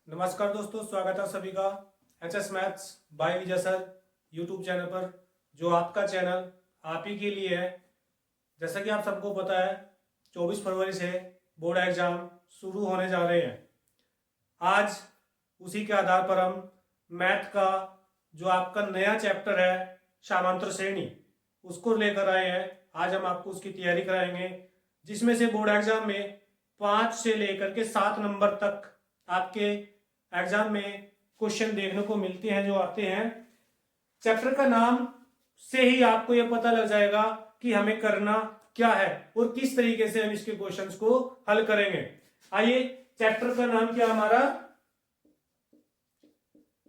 नमस्कार दोस्तों, स्वागत है सभी का HS maths by Vijay sir YouTube channel पर, जो आपका चैनल आप ही के लिए है। जैसा कि आप सबको पता है, 24 फरवरी से बोर्ड एग्जाम शुरू होने जा रहे हैं। आज उसी के आधार पर हम मैथ का जो आपका नया चैप्टर है समांतर श्रेणी, उसको लेकर आए हैं। आज हम आपको उसकी तैयारी कराएंगे, जिसमें से बोर्ड एग्जाम में 5 से लेकर के 7 नंबर तक आपके एग्जाम में क्वेश्चन देखने को मिलते हैं, जो आते हैं। चैप्टर का नाम से ही आपको यह पता लग जाएगा कि हमें करना क्या है और किस तरीके से हम इसके क्वेश्चंस को हल करेंगे। आइए, चैप्टर का नाम क्या हमारा?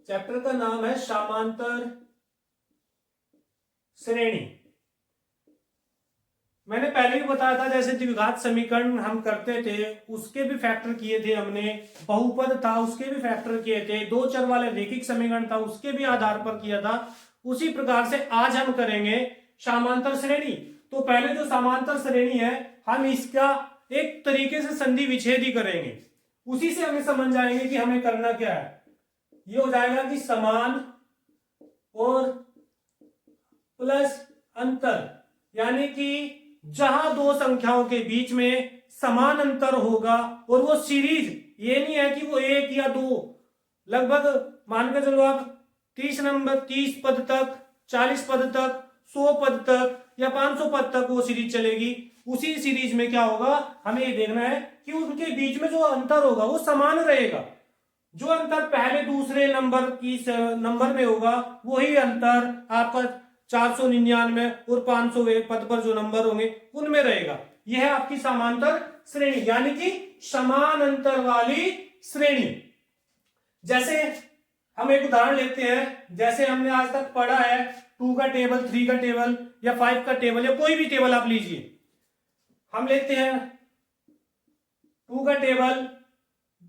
चैप्टर का नाम है समांतर श्रेणी। मैंने पहले भी बताया था, जैसे द्विघात समीकरण हम करते थे उसके भी फैक्टर किए थे हमने, बहुपद था उसके भी फैक्टर किए थे, दो चर वाले रैखिक समीकरण था उसके भी आधार पर किया था। उसी प्रकार से आज हम करेंगे समांतर श्रेणी। तो पहले जो समांतर श्रेणी है, हम इसका एक तरीके से संधि विच्छेद ही करेंगे, उसी से हमें समझ जाएंगे कि हमें करना क्या है। ये हो जाएगा कि समान और प्लस अंतर, यानी कि जहां दो संख्याओं के बीच में समान अंतर होगा, और वो सीरीज ये नहीं है कि वो एक या दो, लगभग मान के चलो आप 30 पद तक, 40 पद तक, 100 पद तक या 500 पद तक वो सीरीज चलेगी। उसी सीरीज में क्या होगा, हमें ये देखना है कि उनके बीच में जो अंतर होगा वो समान रहेगा। जो अंतर पहले दूसरे नंबर में होगा, वही अंतर आपका 499 और 500 पद पर जो नंबर होंगे उनमें रहेगा। यह है आपकी समांतर श्रेणी, यानी कि समान अंतर वाली श्रेणी। जैसे हम एक उदाहरण लेते हैं, जैसे हमने आज तक पढ़ा है 2 का टेबल, 3 का टेबल या 5 का टेबल, या कोई भी टेबल आप लीजिए। हम लेते हैं 2 का टेबल,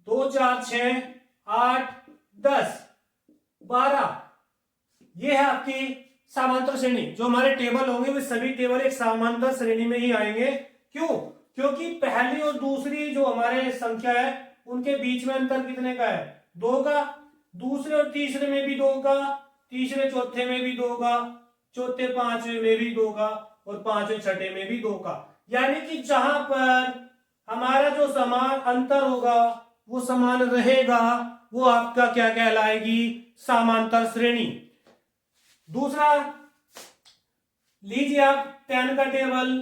2 4 6 8 10 12, ये है आपकी समांतर श्रेणी। जो हमारे टेबल होंगे वे सभी टेबल एक समांतर श्रेणी में ही आएंगे। क्यों? क्योंकि पहली और दूसरी जो हमारे संख्या है उनके बीच में अंतर कितने का है? 2 का। दूसरे और तीसरे में भी 2 का, तीसरे चौथे में भी 2 का, चौथे पांचवे में भी 2 का, और पांचवे छठे में भी 2 का। यानी कि जहां पर हमारा जो समान अंतर होगा वो समान रहेगा, वो आपका क्या कहलाएगी? समांतर श्रेणी। दूसरा लीजिए आप 10 का टेबल।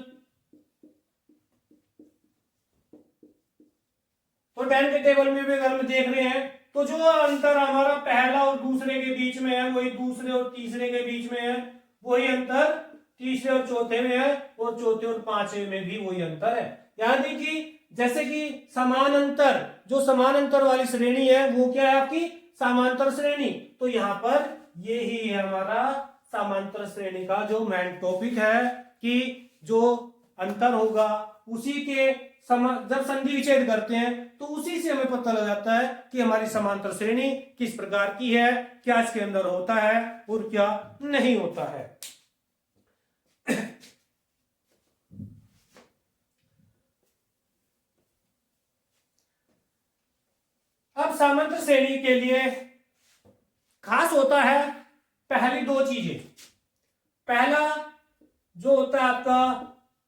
तो 10 के टेबल में भी अगर हम देख रहे हैं तो जो अंतर हमारा पहला और दूसरे के बीच में है, वही दूसरे और तीसरे के बीच में है। वही अंतर तीसरे और चौथे में है, और चौथे और पांचवे में भी वही अंतर है। यानी कि जैसे कि समान अंतर, जो समान अंतर वाली श्रेणी है वो क्या है? आपकी समांतर श्रेणी। तो यहां पर ये ही है हमारा समांतर श्रेणी का जो मेन टॉपिक है, कि जो अंतर होगा उसी के जब संधि विच्छेद करते हैं तो उसी से हमें पता लग जाता है कि हमारी समांतर श्रेणी किस प्रकार की है, क्या इसके अंदर होता है और क्या नहीं होता है। अब समांतर श्रेणी के लिए खास होता है पहली 2 चीजें। पहला जो होता है आपका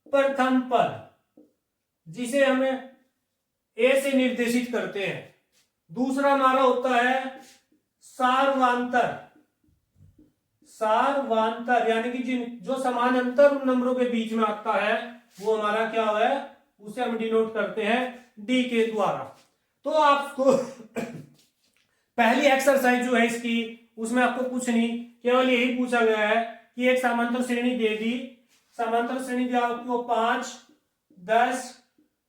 प्रथम पद, जिसे हमें ए से निर्देशित करते हैं। दूसरा हमारा होता है सार्वांतर। सार्वांतर यानी कि जो समान अंतर उन नंबरों के बीच में आता है वो हमारा क्या है? उसे हम डिनोट करते हैं डी के द्वारा। तो आपको पहली एक्सरसाइज जो है इसकी, उसमें आपको कुछ नहीं, केवल यही पूछा गया है कि एक समांतर श्रेणी दे दी। समांतर श्रेणी दिया आपको 5 10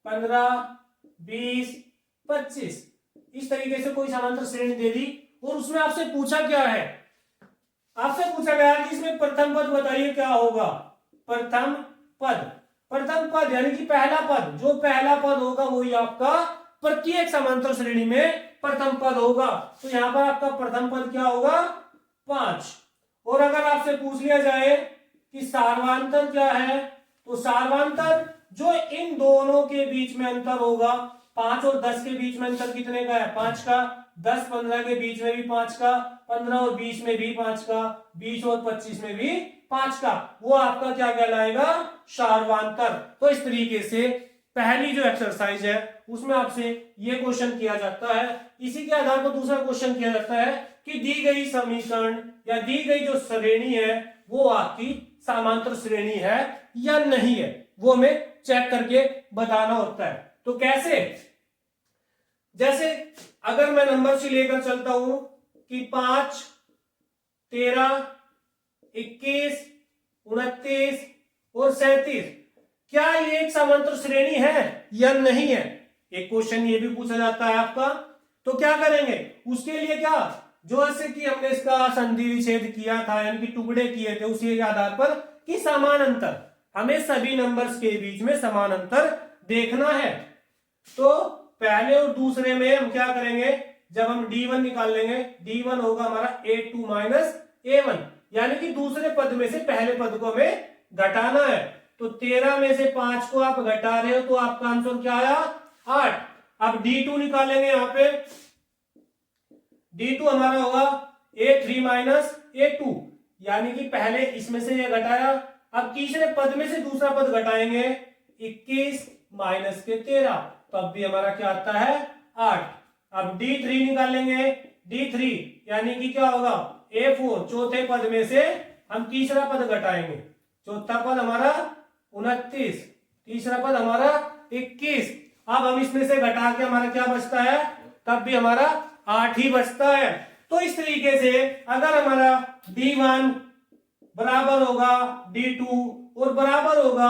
15 20 25, इस तरीके से कोई समांतर श्रेणी दे दी। और उसमें आपसे पूछा क्या है? आपसे पूछा गया कि इसमें प्रथम पद बताइए क्या होगा। प्रथम पद, प्रथम पद यानी कि पहला पद, जो पहला पद होगा वही आपका प्रत्येक समांतर श्रेणी में प्रथम पद होगा। तो यहां पर आपका प्रथम पद क्या होगा? 5। और अगर आपसे पूछ लिया जाए कि सार्वांतर क्या है, तो सार्वांतर जो इन दोनों के बीच में अंतर होगा 5 और 10 के बीच में अंतर कितने का है? 5 का। 10 15 के बीच में भी 5 का, 15 और 20 में भी 5 का, 20 और 25 में भी 5 का, वो आपका क्या कहलाएगा? सार्वांतर। तो इस तरीके से पहली जो एक्सरसाइज है उसमें आपसे ये क्वेश्चन किया जाता है। इसी के आधार पर दूसरा क्वेश्चन किया जाता है कि दी गई समीकरण या दी गई जो श्रेणी है वो आपकी समांतर श्रेणी है या नहीं है, वो हमें चेक करके बताना होता है। तो कैसे? जैसे अगर मैं नंबर से लेकर चलता हूं कि 5, 13, 21, 29 और 37, क्या ये एक समांतर श्रेणी है या नहीं है? एक क्वेश्चन ये भी पूछा जाता है आपका। तो क्या करेंगे उसके लिए? क्या जो ऐसे कि हमने इसका संधि विच्छेद किया था यानी कि टुकड़े किए थे उसी के आधार पर कि समान अंतर, हमें सभी नंबर्स के बीच में समान अंतर देखना है। तो पहले और दूसरे में हम क्या करेंगे? जब हम D1 निकाल लेंगे, D1 होगा हमारा A2 माइनस A1, यानी कि दूसरे पद में से पहले पद को हमें घटाना है। तो 13 में से 5 को आप घटा रहे हो तो आपका आंसर क्या आया? 8। अब D2 निकालेंगे, यहां पे D2 हमारा होगा A3 माइनस A2, यानी कि पहले इसमें से ये घटाया, अब तीसरे पद में से दूसरा पद घटाएंगे, 21 माइनस के 13, तो अब भी हमारा क्या आता है? 8। अब D3 निकालेंगे, D3 यानी कि क्या होगा? A4, चौथे पद में से हम तीसरा पद घटाएंगे, चौथा पद हमारा 29, तीसरा पद हमारा 21, अब हम इसमें से घटा के हमारा क्या बचता है? तब भी हमारा 8 ही बचता है। तो इस तरीके से अगर हमारा D1 बराबर होगा D2 और बराबर होगा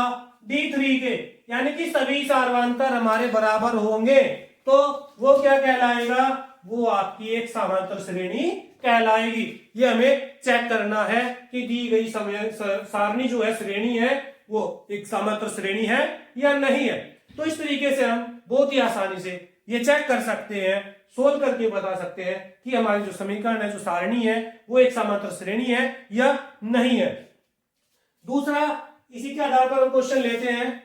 D3 के, यानी कि सभी सार्वंतर हमारे बराबर होंगे, तो वो क्या कहलाएगा? वो आपकी एक समांतर श्रेणी कहलाएगी। ये हमें चेक करना है कि दी गई सारणी जो है, श्रेणी है, वो एक समांतर श्रेणी है या नहीं है। तो इस तरीके से हम बहुत ही आसानी से ये चेक कर सकते हैं, सोल्व करके बता सकते हैं कि हमारी जो समीकरण है, जो सारणी है, वो एक समांतर श्रेणी है या नहीं है। दूसरा, इसी के आधार पर हम क्वेश्चन लेते हैं।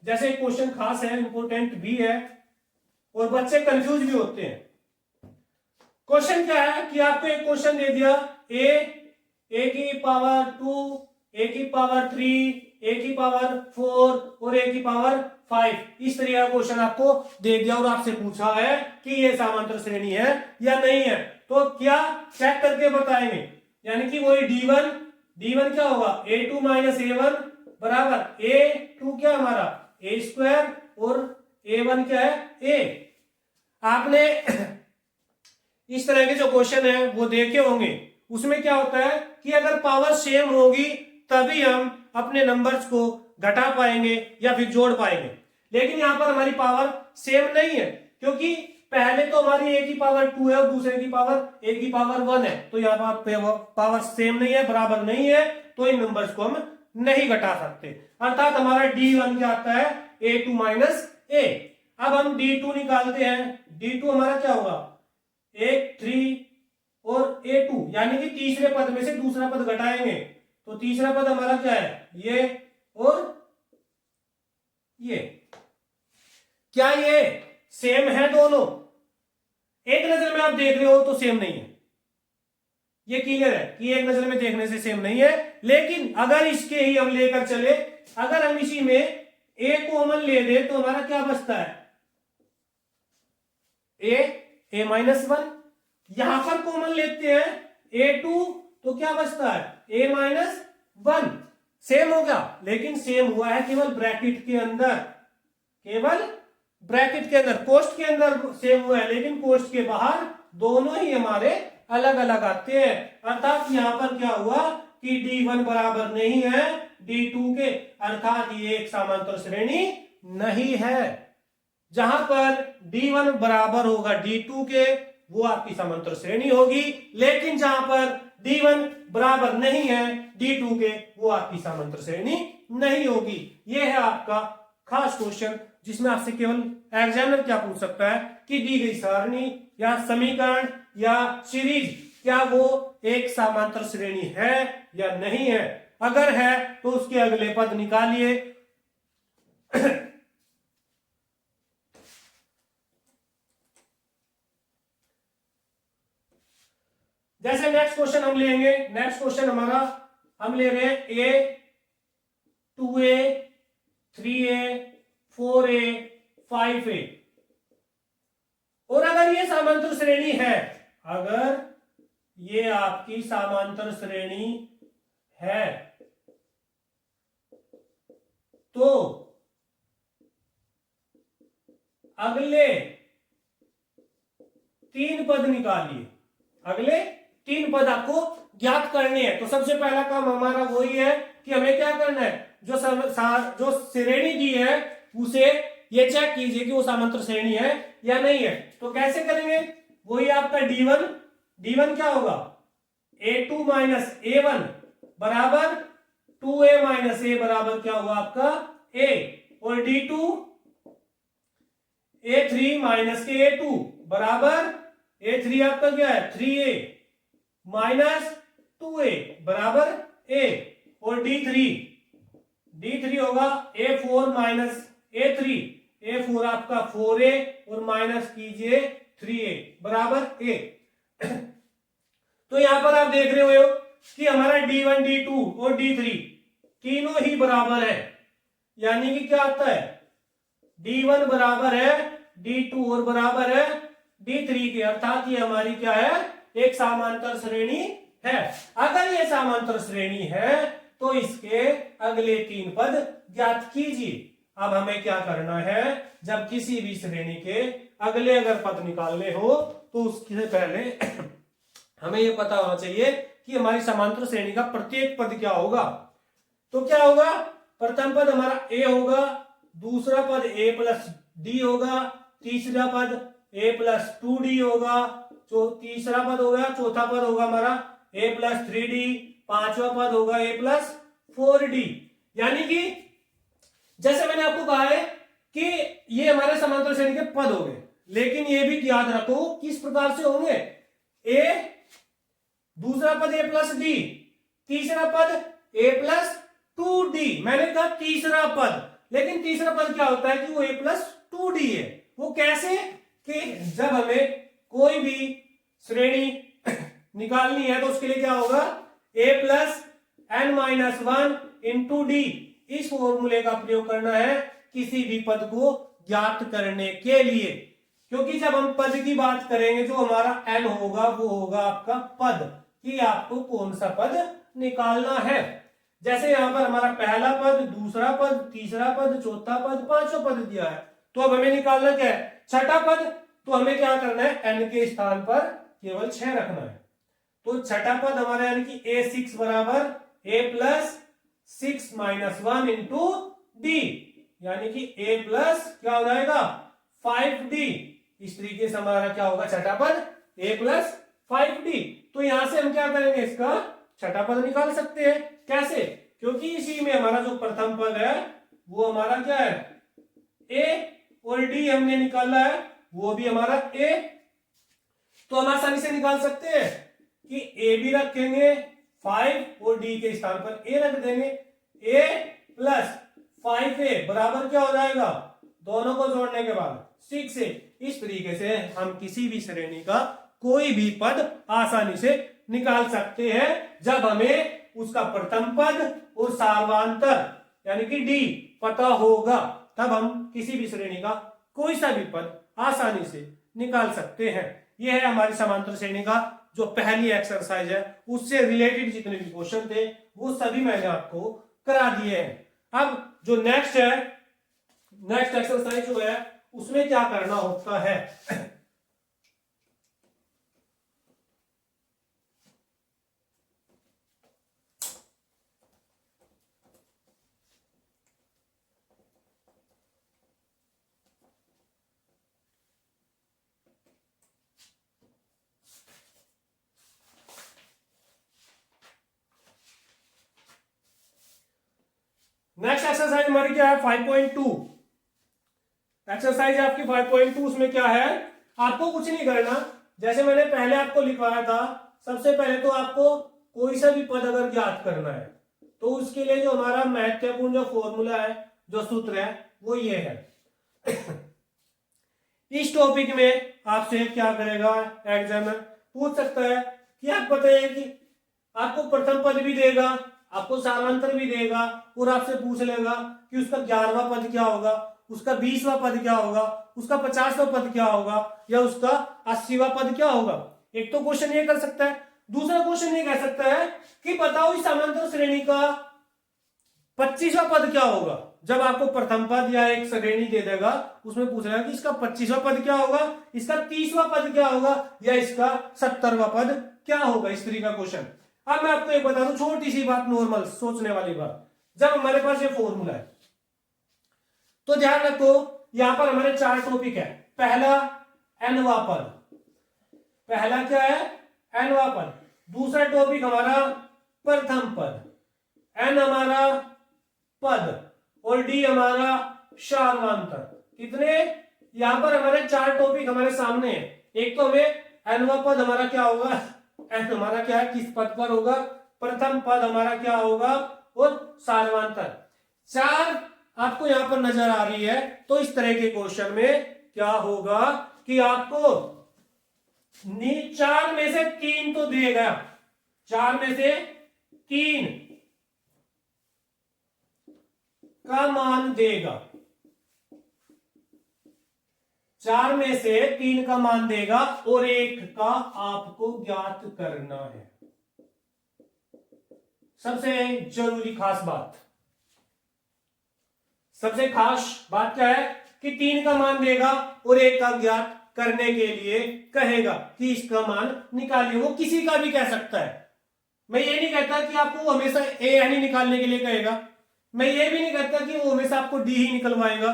जैसे क्वेश्चन खास है, इंपोर्टेंट भी है और बच्चे कंफ्यूज भी होते हैं। क्वेश्चन क्या है कि आपको एक क्वेश्चन दे दिया, a की पावर 2, a की पावर 3, a की पावर 4 और a की पावर 5, इस तरह का क्वेश्चन आपको दे दिया और आपसे पूछा है कि ये समांतर श्रेणी है या नहीं है। तो क्या चेक करके बताएंगे, यानी कि वही D1 क्या होगा? A2 माइनस A1 बराबर A2 क्या हमारा? A स्क्वायर और A1 क्या है? A। आपने इस तरह के जो क्वेश्चन है वो देखे होंगे, उसमें क्या होता है कि अगर पावर सेम होगी तभी हम अपने नंबर्स को घटा पाएंगे या फिर जोड़ पाएंगे, लेकिन यहां पर हमारी पावर सेम नहीं है, क्योंकि पहले तो हमारी a की पावर 2 है और दूसरे की पावर a की पावर 1 है, तो यहाँ पर पावर सेम नहीं है, बराबर नहीं है, तो इन नंबर्स को हम नहीं घटा सकते। अर्थात हमारा D1 क्या आता है? A2 minus A। अब हम D2 निकालते हैं, D2 हमारा क्या होगा? 1, 3 और A2, यानी कि तीसरे पद में से दूसरा पद घटाएंगे, तो तीसरा पद हमारा क्या है? ये और ये। क्या ये सेम है दोनों? एक नजर में आप देख रहे हो तो सेम नहीं है, ये क्लियर है कि एक नजर में देखने से सेम नहीं है। लेकिन अगर इसके ही हम लेकर चले, अगर हम इसी में a कॉमन ले दे तो हमारा क्या बचता है? a minus 1। यहां पर कॉमन लेते हैं A2 तो क्या बचता है? a minus 1। सेम हो गया, लेकिन सेम हुआ है केवल ब्रैकेट के अंदर, केवल ब्रैकेट के अंदर। कोष्ठ के अंदर सेम हुआ है, लेकिन कोष्ठ के बाहर दोनों ही हमारे अलग अलग आते हैं। अर्थात यहां पर क्या हुआ कि D1 बराबर नहीं है D2 के, अर्थात ये एक समांतर श्रेणी नहीं है। जहां पर D1 बराबर होगा D2 के, वो आपकी समांतर श्रेणी होगी, लेकिन जहां पर D1 बराबर नहीं है D2 के, वो आपकी समांतर श्रेणी नहीं होगी। ये है आपका खास क्वेश्चन, जिसमें आपसे केवल एग्जामिनर क्या पूछ सकता है कि दी गई सारणी या समीकरण या सीरीज क्या वो एक समांतर श्रेणी है या नहीं है। अगर है तो उसके अगले पद निकालिए जैसे नेक्स्ट क्वेश्चन हम लेंगे, नेक्स्ट क्वेश्चन हमारा हम ले रहे हैं ए, 2a, 3a, 4a, 5a। और अगर ये समांतर श्रेणी है, अगर ये आपकी समांतर श्रेणी है, तो अगले 3 पद निकालिए। अगले 3 पद आपको ज्ञात करने हैं। तो सबसे पहला काम हमारा वही है कि हमें क्या करना है, जो श्रेणी दी है उसे ये चेक कीजिए कि वो समांतर श्रेणी है या नहीं है। तो कैसे करेंगे, वही आपका D1 क्या होगा, A2 माइनस A1 बराबर 2A माइनस A बराबर क्या होगा आपका A, और D2 A3 माइनस के A2 बराबर A3 आपका क्या है 3A माइनस 2A बराबर A, और D3 होगा A4 माइनस A3, A4 आपका 4A और माइनस कीजिए 3A बराबर A। तो यहां पर आप देख रहे हो कि हमारा D1, D2 और D3 तीनों ही बराबर है, यानी कि क्या आता है, D1 बराबर है D2 और बराबर है D3 के, अर्थात ये हमारी क्या है, एक समांतर श्रेणी है। अगर ये समांतर श्रेणी है तो इसके अगले 3 पद ज्ञात कीजिए। अब हमें क्या करना है, जब किसी भी श्रेणी के अगले अगर पद निकालने हो तो उससे पहले हमें यह पता होना चाहिए कि हमारी समांतर श्रेणी का प्रत्येक पद क्या होगा। तो क्या होगा, प्रथम पद हमारा A होगा, दूसरा पद A प्लस D होगा, तीसरा पद A प्लस 2D होगा, तीसरा पद होगा, चौथा पद होगा हमारा A प्लस 3D, पांचवा पद होगा A प्लस 4D। यानी कि जैसे मैंने आपको कहा है कि ये हमारे समांतर श्रेणी के पद हो गए, लेकिन ये भी याद रखो किस प्रकार से होंगे, A, दूसरा पद A प्लस D, तीसरा पद A प्लस 2D। मैंने कहा तीसरा पद, लेकिन तीसरा पद क्या होता है कि वो A प्लस 2D है। वो कैसे, कि जब हमें कोई भी श्रेणी निकालनी है तो उसके लिए क्या होगा, A plus n minus 1 into d, इस फॉर्मूले का प्रयोग करना है किसी भी पद को ज्ञात करने के लिए। क्योंकि जब हम पद की बात करेंगे जो हमारा n होगा वो होगा आपका पद, कि आपको कौन सा पद निकालना है। जैसे यहां पर हमारा पहला पद, दूसरा पद, तीसरा पद, चौथा पद, पांचवा पद दिया है, तो अब हमें निकालना क्या है, छठा पद। तो हमें क्या करना है, n के स्थान पर केवल 6 रखना है। तो छठा पद हमारा यानी कि A6 बराबर A plus 6 minus 1 into D, यानी कि A प्लस क्या हो जाएगा 5D। इस तरीके से हमारा क्या होगा छठा पद A प्लस 5D। तो यहां से हम क्या करेंगे, इसका छठा पद निकाल सकते हैं। कैसे, क्योंकि इसी में हमारा जो प्रथम पद है वो हमारा क्या है A, और D हमने निकाला है वो भी हमारा A। तो हम आसानी से निकाल सकते हैं कि A भी रखेंगे 5 और D के स्थान पर A रख देंगे। A प्लस 5A बराबर क्या हो जाएगा, दोनों को जोड़ने के बाद 6A। इस तरीके से हम किसी भी श्रेणी का कोई भी पद आसानी से निकाल सकते हैं जब हमें उसका प्रथम पद और सार्वधातुक यानी कि D पता होगा, तब हम किसी भी श्रेणी का कोई सा भी पद आसानी से निकाल सकते हैं। यह है हमारी समांतर श्रेणी का जो पहली एक्सरसाइज है, उससे रिलेटेड जितने भी क्वेश्चन थे वो सभी मैंने आपको करा दिए हैं। अब जो नेक्स्ट एक्सरसाइज जो है उसमें क्या करना होता है, नेक्स्ट एक्सरसाइज हमारी क्या है 5.2 एक्सरसाइज आपकी 5.2। उसमें क्या है, आपको कुछ नहीं करना, जैसे मैंने पहले आपको लिखवाया था। सबसे पहले तो आपको कोई सा भी पद अगर ज्ञात करना है तो उसके लिए जो हमारा महत्वपूर्ण जो फॉर्मूला है, जो सूत्र है वो ये है। इस टॉपिक में आपसे क्या करेगा एग्जामिनर, पूछ सकता है कि आप बताइए कि आपको प्रथम पद भी देगा, आपको सामांतर भी देगा, और आपसे पूछ लेगा कि उसका 11वां पद क्या होगा, उसका 20वां पद क्या होगा, उसका 50वां पद क्या होगा, या उसका 80वां पद क्या होगा। एक तो क्वेश्चन ये कर सकता है। दूसरा क्वेश्चन ये कह सकता है कि बताओ इस समांतर श्रेणी का 25वां पद क्या होगा। जब आपको प्रथम पद या एक श्रेणी दे देगा, उसमें पूछ रहा है कि इसका 25वां पद क्या होगा, इसका 30वां पद क्या होगा, या इसका 70वां पद क्या होगा, इस तरीके का क्वेश्चन। अब मैं आपको एक बता दूं, छोटी सी बात, नॉर्मल सोचने वाली बात। जब हमारे पास ये फॉर्मूला है तो ध्यान रखो, यहां पर हमारे 4 टॉपिक है। पहला एनवा पद, पहला क्या है, एनवा पद। दूसरा टॉपिक हमारा प्रथम पद, एन हमारा पद, और डी हमारा सार्वधातुक। कितने, यहां पर हमारे 4 टॉपिक हमारे सामने है। एक तो हमें एनवा पद हमारा क्या होगा, एन हमारा क्या है, किस पद पर होगा, प्रथम पद हमारा क्या होगा, और सार्वधातुक। 4 आपको यहां पर नजर आ रही है। तो इस तरह के क्वेश्चन में क्या होगा कि आपको 4 में से 3 तो देगा, 4 में से 3 का मान देगा, 4 में से 3 का मान देगा, और 1 का आपको ज्ञात करना है। सबसे जरूरी खास बात, सबसे खास बात क्या है कि 3 का मान देगा और 1 का ज्ञात करने के लिए कहेगा कि इसका मान निकालिए। वो किसी का भी कह सकता है। मैं ये नहीं कहता कि आपको हमेशा ए एन ही निकालने के लिए कहेगा। मैं ये भी नहीं कहता कि वो हमेशा आपको डी ही निकलवाएगा।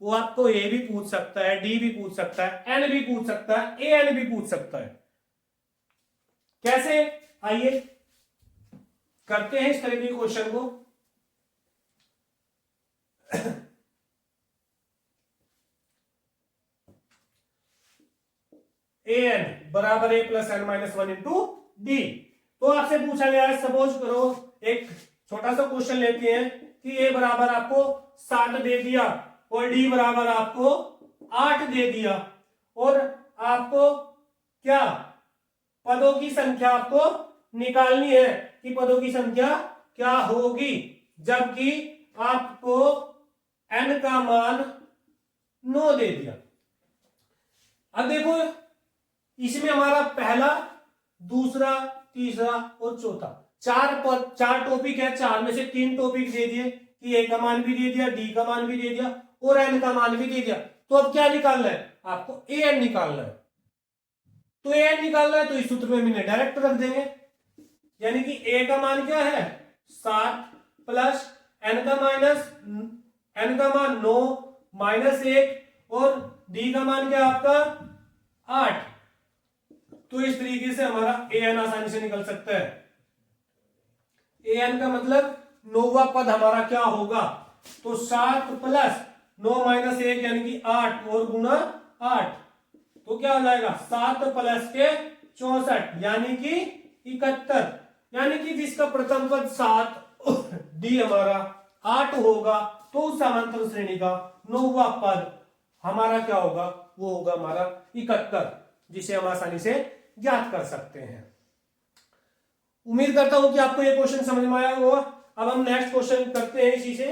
वो आपको ए भी पूछ सकता है, डी भी पूछ सकता है, एन भी पूछ सकता है, ए एन भी पूछ सकता है। कैसे, आइए करते हैं इस तरह के क्वेश्चन को। ए एन बराबर a plus n minus 1 into d. तो आपसे पूछा गया है, सपोज करो एक छोटा सा क्वेश्चन लेते हैं कि ए बराबर आपको 7 दे दिया और डी बराबर आपको 8 दे दिया, और आपको क्या पदों की संख्या आपको निकालनी है कि पदों की संख्या क्या होगी, जबकि आपको n का मान 9 दे दिया। अब देखो इसमें हमारा पहला, दूसरा, तीसरा और चौथा 4 टॉपिक है। 4 में से 3 टॉपिक दे दिए कि ए का मान भी दे दिया, डी का मान भी दे दिया, और एन का मान भी दे दिया। तो अब क्या निकालना है, आपको ए एन निकालना है। तो ए एन निकालना है तो इस सूत्र में मैंने डायरेक्ट रख देंगे, यानी कि ए का मान क्या है 7 प्लस एन का मान 9 माइनस 1, और डी का मान क्या आपका 8। तो इस तरीके से हमारा ए एन आसानी से निकल सकता है। ए एन का मतलब 9वां पद हमारा क्या होगा, तो 7 प्लस 9 माइनस 1 यानी कि 8 और गुणा 8, तो क्या हो जाएगा 7 प्लस के 64 यानी कि 71, यानी कि जिसका प्रथम पद 7 डी हमारा 8 होगा, तो उस समांतर श्रेणी का 9वां पद हमारा क्या होगा, वो होगा हमारा 71, जिसे हम आसानी से ज्ञात कर सकते हैं। उम्मीद करता हूं कि आपको ये क्वेश्चन समझ में आया होगा। अब हम नेक्स्ट क्वेश्चन करते हैं इसी से।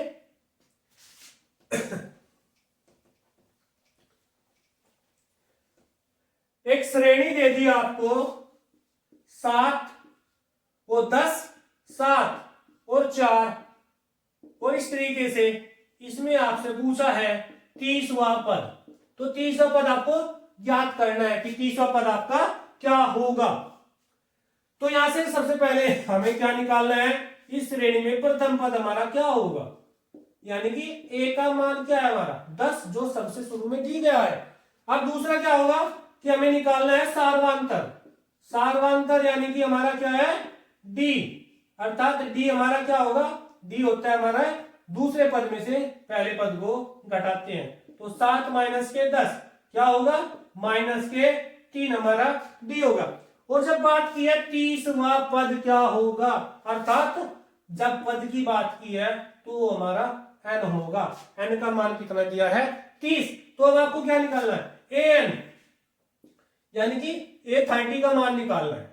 एक श्रेणी दे दी आपको 7 और 10, 7 और 4, और इस तरीके से इसमें आपसे पूछा है 30वां पद। तो 30वां पद आपको ज्ञात करना है कि 30वां पद आपका क्या होगा। तो यहां से सबसे पहले हमें क्या निकालना है, इस श्रेणी में प्रथम पद हमारा क्या होगा, यानी कि ए का मान क्या है हमारा 10, जो सबसे शुरू में दी गया है। अब दूसरा क्या होगा कि हमें निकालना है सार्वधातुक, यानी कि हमारा क्या है डी, अर्थात डी हमारा क्या होगा, डी होता है हमारा दूसरे पद में से पहले पद को घटाते हैं। तो 7 माइनस के 10 क्या होगा, माइनस के 3 हमारा डी होगा। और जब बात की है 30वां पद क्या होगा, अर्थात जब पद की बात की है तो हमारा एन होगा। एन का मान कितना दिया है 30। तो अब आपको क्या निकालना है, ए एन, यानी कि ए 30 का मान निकालना है।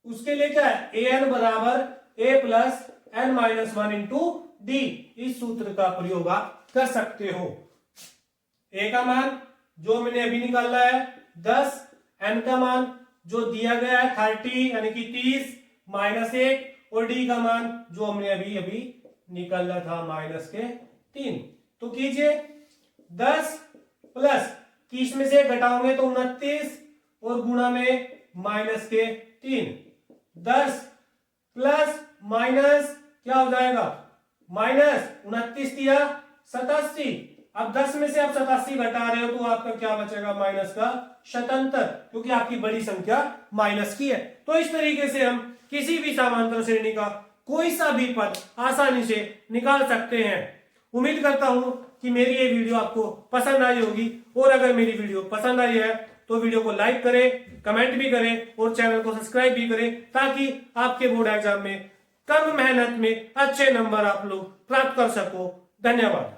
उसके लिए क्या है, ए एन बराबर a plus n minus one into d. इस सूत्र का प्रयोग आप कर सकते हो। ए का मान जो मैंने अभी निकाला है 10, एन का मान जो दिया गया है 30 यानी कि 30 माइनस 1, और डी का मान जो हमने अभी अभी निकाला था माइनस के 3। तो कीजिए 10 प्लस 30 में से घटाओगे तो 29 और गुणा में माइनस के 3। 10 प्लस माइनस क्या हो जाएगा, माइनस 29 दिया 87। अब 10 में से आप 87 घटा रहे हो तो आपका क्या बचेगा, माइनस का 77, क्योंकि आपकी बड़ी संख्या माइनस की है। तो इस तरीके से हम किसी भी समांतर श्रेणी का कोई सा भी पद आसानी से निकाल सकते हैं। उम्मीद करता हूं कि मेरी ये वीडियो आपको पसंद आई होगी, और अगर मेरी वीडियो पसंद आई है तो वीडियो को लाइक करें, कमेंट भी करें और चैनल को सब्सक्राइब भी करें, ताकि आपके बोर्ड एग्जाम में कम मेहनत में अच्छे नंबर आप लोग प्राप्त कर सको। धन्यवाद।